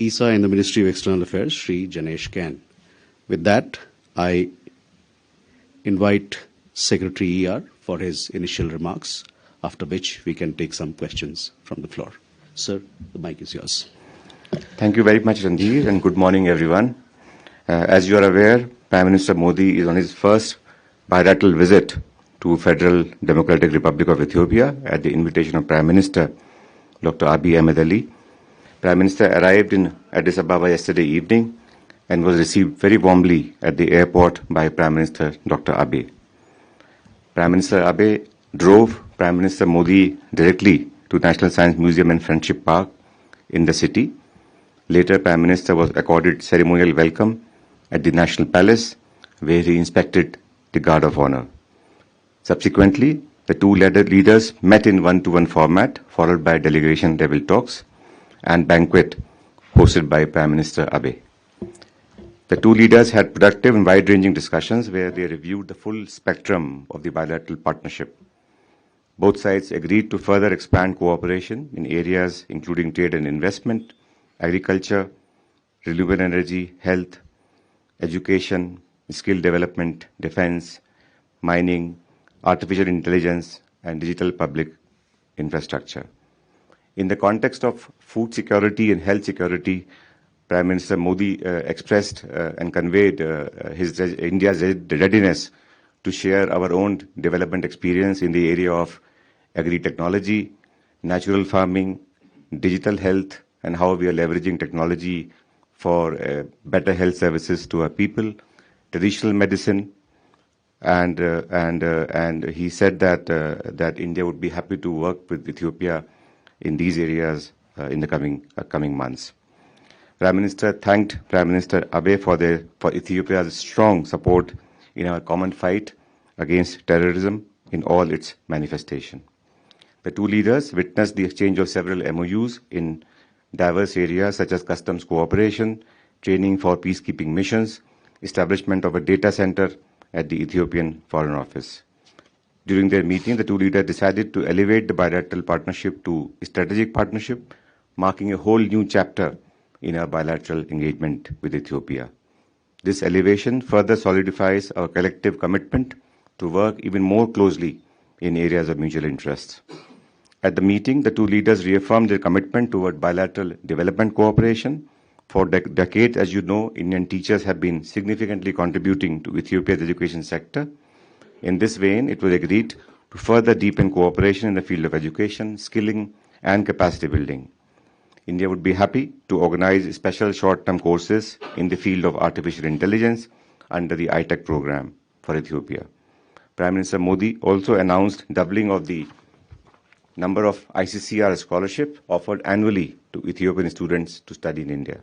ISA in the Ministry of External Affairs, Shri Janesh Kain. With that, I invite Secretary ER for his initial remarks, after which we can take some questions from the floor. Sir, the mic is yours. Thank you very much, Randir, and good morning, everyone. As you are aware, Prime Minister Modi is on his first bilateral visit to Federal Democratic Republic of Ethiopia at the invitation of Prime Minister Dr. Abiy Ahmed Ali. Prime Minister arrived in Addis Ababa yesterday evening and was received very warmly at the airport by Prime Minister Dr. Abe. Prime Minister Abe drove Prime Minister Modi directly to National Science Museum and Friendship Park in the city. Later, Prime Minister was accorded ceremonial welcome at the National Palace, where he inspected the Guard of Honor. Subsequently, the two leaders met in one-to-one format, followed by delegation-level talks and banquet hosted by Prime Minister Abe. The two leaders had productive and wide-ranging discussions where they reviewed the full spectrum of the bilateral partnership. Both sides agreed to further expand cooperation in areas including trade and investment, agriculture, renewable energy, health, education, skill development, defense, mining, artificial intelligence, and digital public infrastructure. In the context of food security and health security, Prime Minister Modi expressed and conveyed India's readiness to share our own development experience in the area of agri-technology, natural farming, digital health, and how we are leveraging technology for better health services to our people, traditional medicine, and he said that India would be happy to work with Ethiopia in these areas in the coming months. Prime Minister thanked Prime Minister Abe for Ethiopia's strong support in our common fight against terrorism in all its manifestation. The two leaders witnessed the exchange of several MOUs in diverse areas such as customs cooperation, training for peacekeeping missions, establishment of a data center at the Ethiopian Foreign Office. During their meeting, the two leaders decided to elevate the bilateral partnership to a strategic partnership, marking a whole new chapter in our bilateral engagement with Ethiopia. This elevation further solidifies our collective commitment to work even more closely in areas of mutual interest. At the meeting, the two leaders reaffirmed their commitment toward bilateral development cooperation. For decades, as you know, Indian teachers have been significantly contributing to Ethiopia's education sector. In this vein, it was agreed to further deepen cooperation in the field of education, skilling, and capacity building. India would be happy to organize special short-term courses in the field of artificial intelligence under the ITEC program for Ethiopia. Prime Minister Modi also announced doubling of the number of ICCR scholarships offered annually to Ethiopian students to study in India.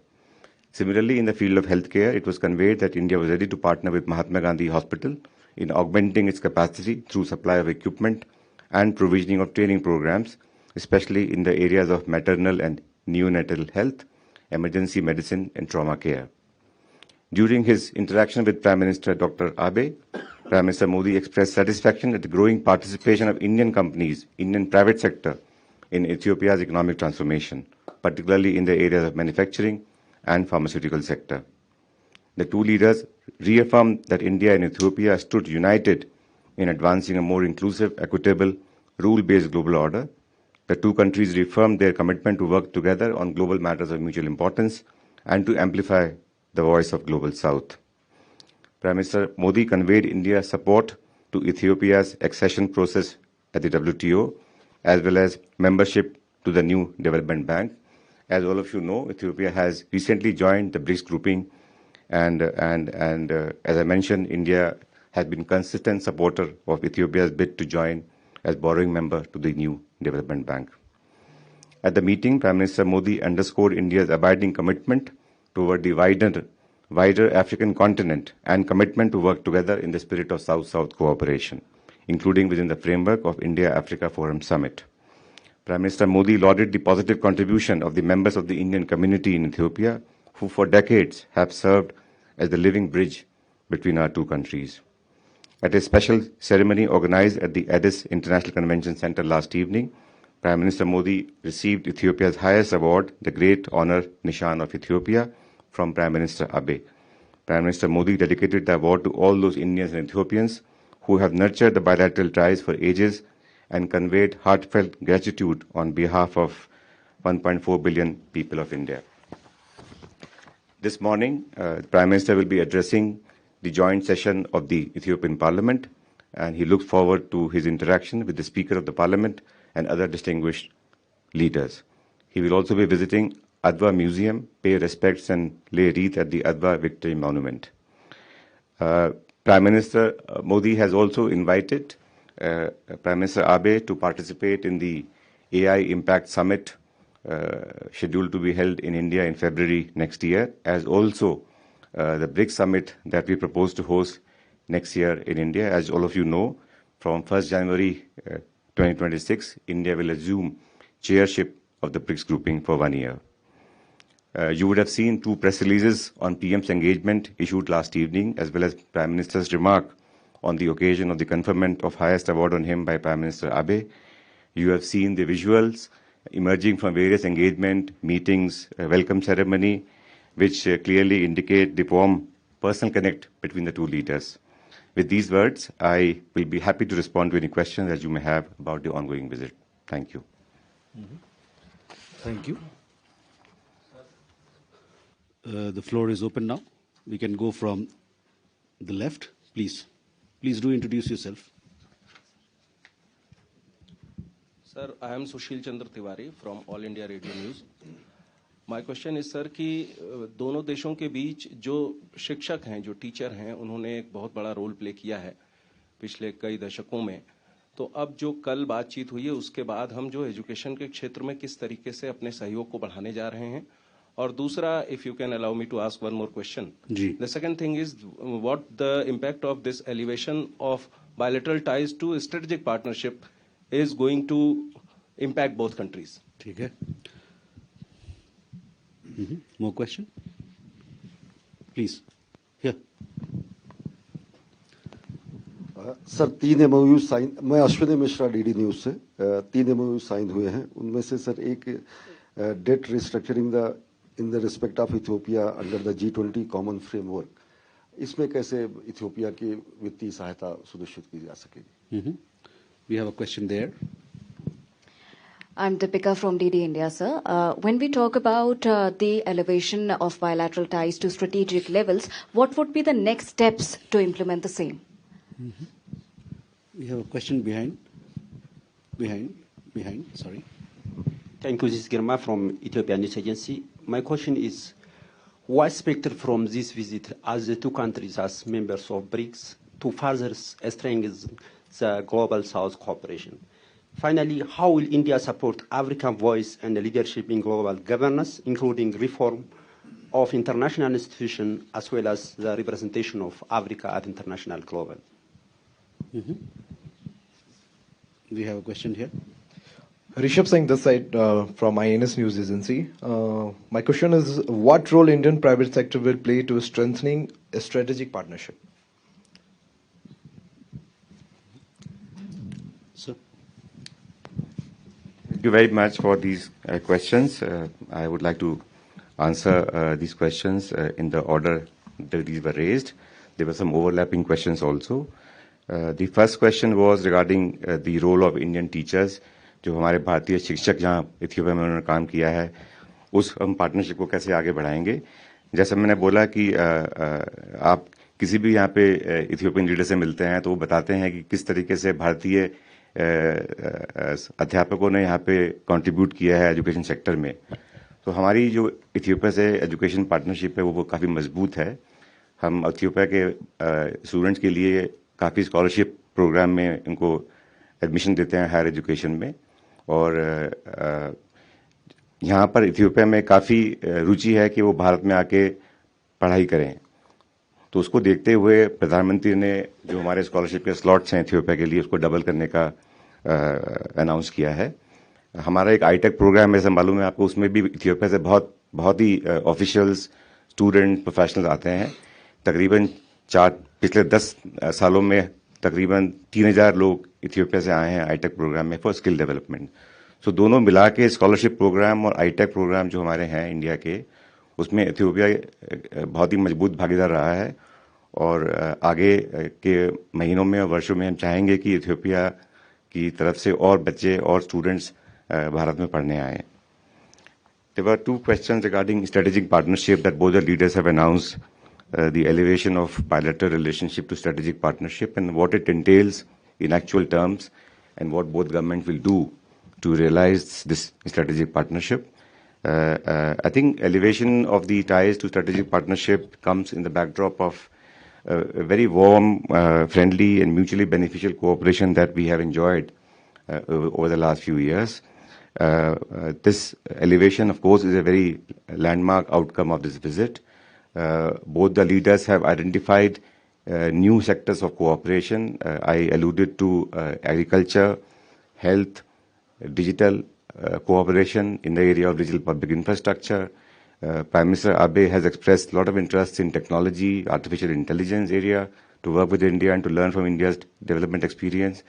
Similarly, in the field of healthcare, it was conveyed that India was ready to partner with Mahatma Gandhi Hospital in augmenting its capacity through supply of equipment and provisioning of training programs, especially in the areas of maternal and neonatal health, emergency medicine, and trauma care. During his interaction with Prime Minister Dr. Abe, Prime Minister Modi expressed satisfaction at the growing participation of Indian companies, Indian private sector, in Ethiopia's economic transformation, particularly in the areas of manufacturing and pharmaceutical sector. The two leaders reaffirmed that India and Ethiopia stood united in advancing a more inclusive, equitable, rule-based global order. The two countries reaffirmed their commitment to work together on global matters of mutual importance and to amplify the voice of Global South. Prime Minister Modi conveyed India's support to Ethiopia's accession process at the WTO, as well as membership to the new development bank. As all of you know, Ethiopia has recently joined the BRICS grouping, and as I mentioned, India has been consistent supporter of Ethiopia's bid to join as borrowing member to the new development bank. At the meeting, Prime Minister Modi underscored India's abiding commitment toward the wider African continent and commitment to work together in the spirit of South-South cooperation, including within the framework of India-Africa Forum Summit. Prime Minister Modi lauded the positive contribution of the members of the Indian community in Ethiopia, who for decades have served as the living bridge between our two countries. At a special ceremony organized at the Addis International Convention Center last evening, Prime Minister Modi received Ethiopia's highest award, the Great Honor Nishan of Ethiopia, from Prime Minister Abe. Prime Minister Modi dedicated the award to all those Indians and Ethiopians who have nurtured the bilateral ties for ages and conveyed heartfelt gratitude on behalf of 1.4 billion people of India. This morning, the Prime Minister will be addressing the joint session of the Ethiopian Parliament, and he looks forward to his interaction with the Speaker of the Parliament and other distinguished leaders. He will also be visiting Adwa Museum, pay respects and lay wreath at the Adwa Victory Monument. Prime Minister Modi has also invited Prime Minister Abe to participate in the AI Impact Summit scheduled to be held in India in February next year, as also the BRICS Summit that we propose to host next year in India. As all of you know, from 1st January 2026, India will assume chairship of the BRICS grouping for 1 year. You would have seen 2 press releases on PM's engagement issued last evening, as well as Prime Minister's remark on the occasion of the conferment of highest award on him by Prime Minister Abe. You have seen the visuals emerging from various engagement, meetings, welcome ceremony, which clearly indicate the warm personal connect between the 2 leaders. With these words, I will be happy to respond to any questions that you may have about the ongoing visit. Thank you. Thank you. The floor is open now. We can go from the left, please. Please do introduce yourself. Sir, I am Sushil Chandra Tiwari from All India Radio News. My question is, sir, कि दोनों देशों के बीच जो शिक्षक हैं, जो teacher हैं, उन्होंने एक बहुत बड़ा रोल प्ले किया है पिछले कई दशकों में. तो अब जो कल बातचीत हुई है, उसके बाद हम जो एजुकेशन के क्षेत्र में किस तरीके से अपने सहयोग को बढ़ाने जा रहे हैं. और दूसरा, if you can allow me to ask one more question. The second thing is what the impact of this elevation of bilateral ties to strategic partnership is going to impact both countries. ठीक है. More question? Please. Here. Sir 3 MOU sign, मैं Ashwini Mishra DD news से, 3 MOU sign हुए हैं. उनमें से sir एक debt restructuring in the respect of Ethiopia under the G20 common framework, इसमें कैसे इथियोपिया की वित्तीय सहायता सुनिश्चित की जा सकेगी? We have a question there. I'm Deepika from DD India, sir. When we talk about the elevation of bilateral ties to strategic levels, what would be the next steps to implement the same? We have a question behind. Sorry. Thank you. This is Girma from Ethiopian News Agency. My question is, what expected from this visit as the 2 countries as members of BRICS to further strengthen the Global South cooperation? Finally, how will India support African voice and leadership in global governance, including reform of international institutions as well as the representation of Africa at international global? We have a question here. Rishabh Singh this side from INS News Agency. My question is, what role Indian private sector will play to strengthening a strategic partnership? Sir. Thank you very much for these questions. I would like to answer these questions in the order that these were raised. There were some overlapping questions also. The first question was regarding the role of Indian teachers. जो हमारे भारतीय शिक्षक जहाँ Ethiopia में उन्होंने काम किया है, उस हम पार्टनरशिप को कैसे आगे बढ़ाएंगे. जैसा मैंने बोला कि आप किसी भी यहाँ पे इथियोपियन लीडर से मिलते हैं तो वो बताते हैं कि किस तरीके से भारतीय अध्यापकों ने यहाँ पे कंट्रीब्यूट किया है एजुकेशन सेक्टर में. तो हमारी जो इथियोपिया से एजुकेशन पार्टनरशिप है वो काफ़ी मजबूत है. हम इथियोपिया के स्टूडेंट्स के लिए काफ़ी स्कॉलरशिप प्रोग्राम में इनको एडमिशन देते हैं हायर एजुकेशन में. और यहाँ पर इथियोपिया में काफ़ी रुचि है कि वो भारत में आके पढ़ाई करें. तो उसको देखते हुए प्रधानमंत्री ने जो हमारे स्कॉलरशिप के स्लॉट्स हैं इथियोपिया के लिए उसको डबल करने का अनाउंस किया है. हमारा एक आईटेक प्रोग्राम है, मालूम है आपको, उसमें भी इथियोपिया से बहुत ही ऑफिशियल्स, स्टूडेंट, प्रोफेशनल्स आते हैं. तकरीबन पिछले 10 सालों में तकरीबन 3000 लोग इथियोपिया से आए हैं आईटेक प्रोग्राम में फॉर स्किल डेवलपमेंट. सो दोनों मिला के स्कॉलरशिप प्रोग्राम और आईटेक प्रोग्राम जो हमारे हैं इंडिया के, उसमें इथियोपिया बहुत ही मजबूत भागीदार रहा है और आगे के महीनों में और वर्षों में हम चाहेंगे कि इथियोपिया की तरफ से और बच्चे और स्टूडेंट्स भारत में पढ़ने आए. There were two questions regarding strategic partnership that both the leaders have announced, the elevation of bilateral relationship to strategic partnership and what it entails in actual terms and what both governments will do to realize this strategic partnership. I think elevation of the ties to strategic partnership comes in the backdrop of a very warm, friendly and mutually beneficial cooperation that we have enjoyed over the last few years. This elevation, of course, is a very landmark outcome of this visit. Both the leaders have identified new sectors of cooperation. I alluded to agriculture, health, digital cooperation in the area of digital public infrastructure. Prime Minister Abe has expressed a lot of interest in technology, artificial intelligence area, to work with India and to learn from India's development experience.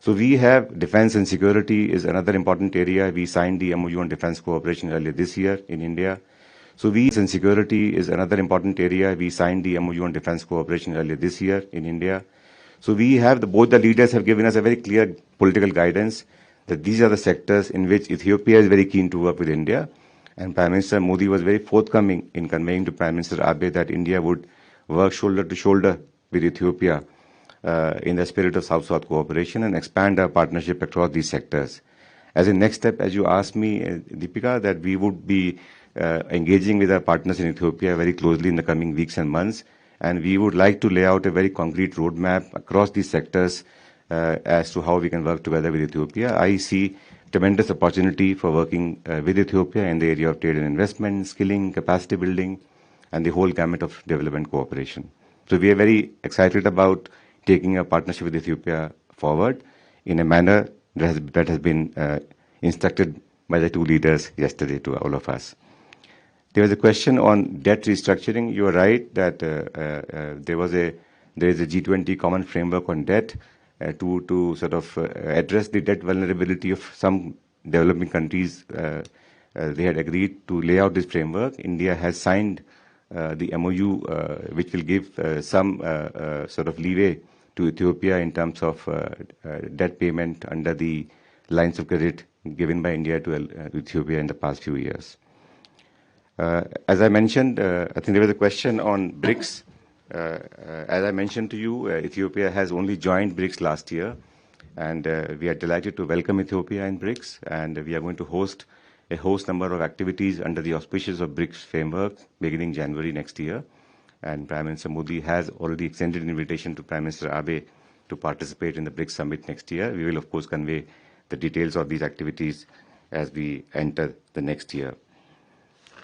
So we have defense and security is another important area. We signed the MOU on defense cooperation earlier this year in India. So and security is another important area. We signed the MOU on defense cooperation earlier this year in India. So we have both the leaders have given us a very clear political guidance that these are the sectors in which Ethiopia is very keen to work with India. And Prime Minister Modi was very forthcoming in conveying to Prime Minister Abe that India would work shoulder to shoulder with Ethiopia in the spirit of South-South cooperation and expand our partnership across these sectors. As a next step, as you asked me, Deepika, that we would be engaging with our partners in Ethiopia very closely in the coming weeks and months, and we would like to lay out a very concrete roadmap across these sectors as to how we can work together with Ethiopia. I see tremendous opportunity for working with Ethiopia in the area of trade and investment, skilling, capacity building, and the whole gamut of development cooperation. So we are very excited about taking a partnership with Ethiopia forward in a manner that has been instructed by the two leaders yesterday to all of us. There was a question on debt restructuring. You are right that there is a G20 common framework on debt to sort of address the debt vulnerability of some developing countries. They had agreed to lay out this framework. India has signed the MOU, which will give some sort of leeway to Ethiopia in terms of debt payment under the lines of credit given by India to Ethiopia in the past few years. As I mentioned, I think there was a question on BRICS. As I mentioned to you, Ethiopia has only joined BRICS last year, and we are delighted to welcome Ethiopia in BRICS, and we are going to host a host number of activities under the auspices of BRICS framework beginning January next year. And Prime Minister Modi has already extended an invitation to Prime Minister Abe to participate in the BRICS summit next year. We will, of course, convey the details of these activities as we enter the next year.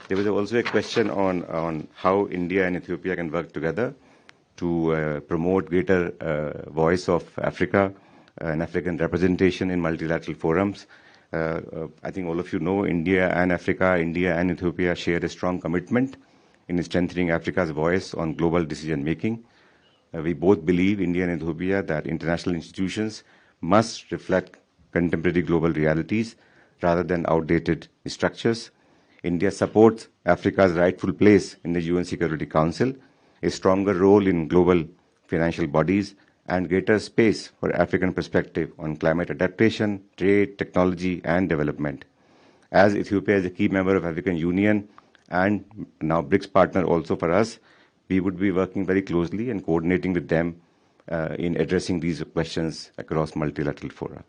There was also a question on how India and Ethiopia can work together to promote greater voice of Africa and African representation in multilateral forums. I think all of you know India and Africa, India and Ethiopia share a strong commitment in strengthening Africa's voice on global decision making. We both believe, India and Ethiopia, that international institutions must reflect contemporary global realities rather than outdated structures. India supports Africa's rightful place in the UN Security Council, a stronger role in global financial bodies, and greater space for African perspective on climate adaptation, trade, technology, and development. As Ethiopia is a key member of African Union and now BRICS partner also for us, we would be working very closely and coordinating with them in addressing these questions across multilateral fora.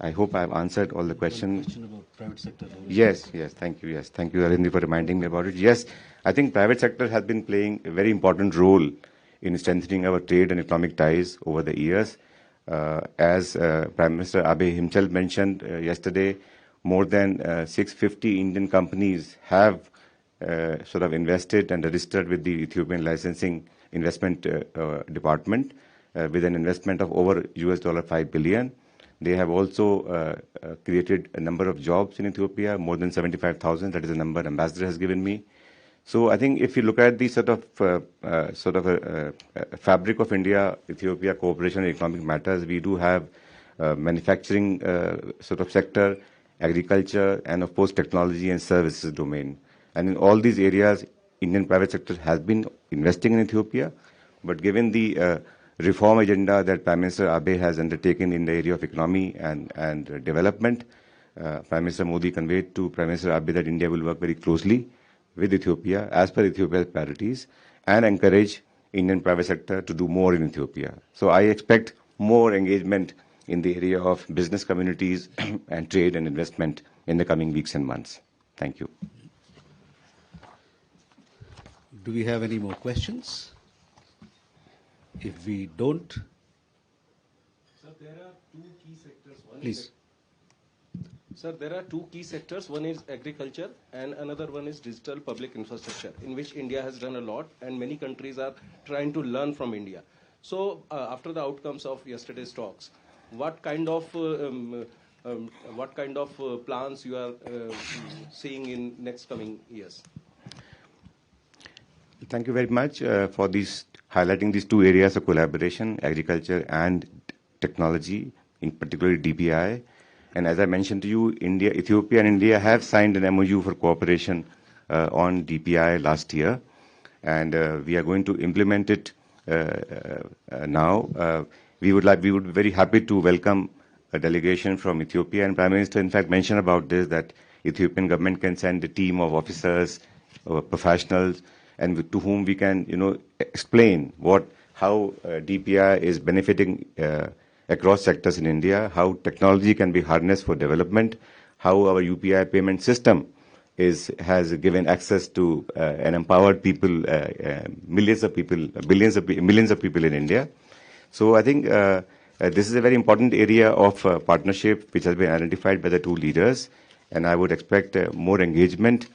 I hope I have answered all the questions. Question about private sector. Yes, thank you, Arindi, for reminding me about it. Yes, I think private sector has been playing a very important role in strengthening our trade and economic ties over the years. As Prime Minister Abe himself mentioned yesterday, more than 650 Indian companies have sort of invested and registered with the Ethiopian Licensing Investment Department with an investment of over $5 billion. They have also created a number of jobs in Ethiopia, more than 75,000. That is the number Ambassador has given me. So I think if you look at the sort of fabric of India-Ethiopia cooperation in economic matters, we do have manufacturing sort of sector, agriculture, and of course technology and services domain. And in all these areas, Indian private sector has been investing in Ethiopia, but given the reform agenda that Prime Minister Abe has undertaken in the area of economy and development, Prime Minister Modi conveyed to Prime Minister Abe that India will work very closely with Ethiopia as per Ethiopia's priorities and encourage Indian private sector to do more in Ethiopia. So I expect more engagement in the area of business communities and trade and investment in the coming weeks and months. Thank you. Do we have any more questions? If we don't, Sir, there are two key sectors. please. Sir, there are two key sectors. One is agriculture and another one is digital public infrastructure, in which India has done a lot and many countries are trying to learn from India. So, after the outcomes of yesterday's talks, what kind of plans you are seeing in next coming years? Thank you very much for highlighting these two areas of collaboration, agriculture and technology, in particular DPI. And as I mentioned to you, Ethiopia and India have signed an MOU for cooperation on DPI last year, and we are going to implement it now. We would be very happy to welcome a delegation from Ethiopia, and Prime Minister in fact mentioned about this, that Ethiopian government can send a team of officers, professionals, and to whom we can, explain how DPI is benefiting across sectors in India, how technology can be harnessed for development, how our UPI payment system has given access to and empowered people, millions of people in India. So I think this is a very important area of partnership which has been identified by the two leaders, and I would expect more engagement,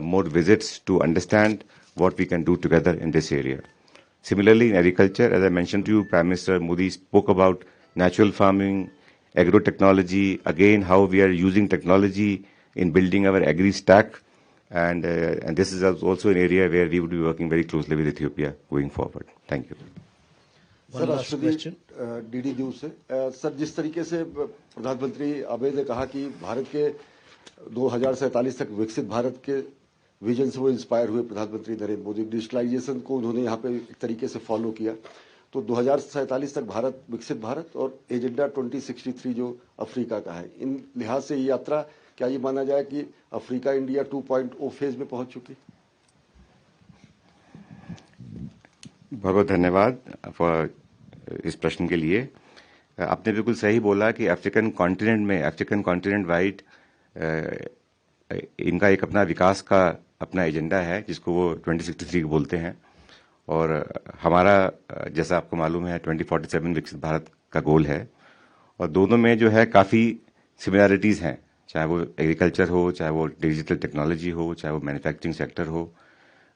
more visits to understand what we can do together in this area. Similarly, in agriculture, as I mentioned to you, Prime Minister Modi spoke about natural farming, agro-technology, again, how we are using technology in building our agri-stack, and this is also an area where we would be working very closely with Ethiopia going forward. Thank you. One last question. DD news से sir, जिस तरीके से प्रधानमंत्री आबे ने कहा कि भारत के 2047 तक विकसित भारत के विजन से वो इंस्पायर हुए प्रधानमंत्री नरेंद्र मोदी, डिजिटलाइजेशन को उन्होंने यहाँ पे एक तरीके से फॉलो किया, तो 2047 तक भारत विकसित भारत और एजेंडा 2063 जो अफ्रीका का है, इन लिहाज से ये यात्रा क्या ये माना जाए कि अफ्रीका इंडिया 2.0 फेज में पहुंच चुकी? बहुत बहुत धन्यवाद फॉर इस प्रश्न के लिए। आपने बिल्कुल सही बोला कि अफ्रीकन कॉन्टिनेंट वाइड इनका एक अपना विकास का अपना एजेंडा है जिसको वो 2063 बोलते हैं, और हमारा जैसा आपको मालूम है 2047 विकसित भारत का गोल है, और दोनों में जो है काफ़ी सिमिलैरिटीज़ हैं, चाहे वो एग्रीकल्चर हो, चाहे वो डिजिटल टेक्नोलॉजी हो, चाहे वो मैन्युफैक्चरिंग सेक्टर हो,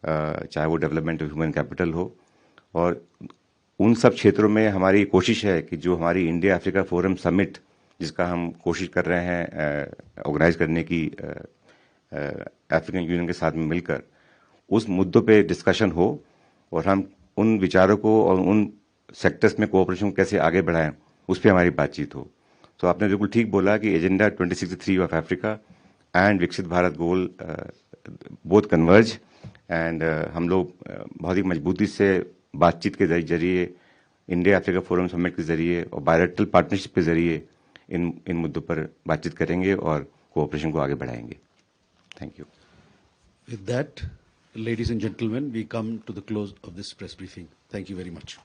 चाहे वो डेवलपमेंट ऑफ ह्यूमन कैपिटल हो, और उन सब क्षेत्रों में हमारी कोशिश है कि जो हमारी इंडिया अफ्रीका फोरम समिट जिसका हम कोशिश कर रहे हैं ऑर्गेनाइज करने की अफ्रीकन यूनियन के साथ में मिलकर, उस मुद्दों पे डिस्कशन हो और हम उन विचारों को और उन सेक्टर्स में कोऑपरेशन कैसे आगे बढ़ाएं, उस पर हमारी बातचीत हो। तो आपने बिल्कुल ठीक बोला कि एजेंडा 2063 ऑफ अफ्रीका एंड विकसित भारत गोल बोथ कन्वर्ज, एंड हम लोग बहुत ही मजबूती से बातचीत के जरिए, इंडिया अफ्रीका फोरम समिट के जरिए और बायलैटरल पार्टनरशिप के जरिए इन मुद्दों पर बातचीत करेंगे और कोऑपरेशन को आगे बढ़ाएंगे। Thank you. With that, ladies and gentlemen, we come to the close of this press briefing. Thank you very much.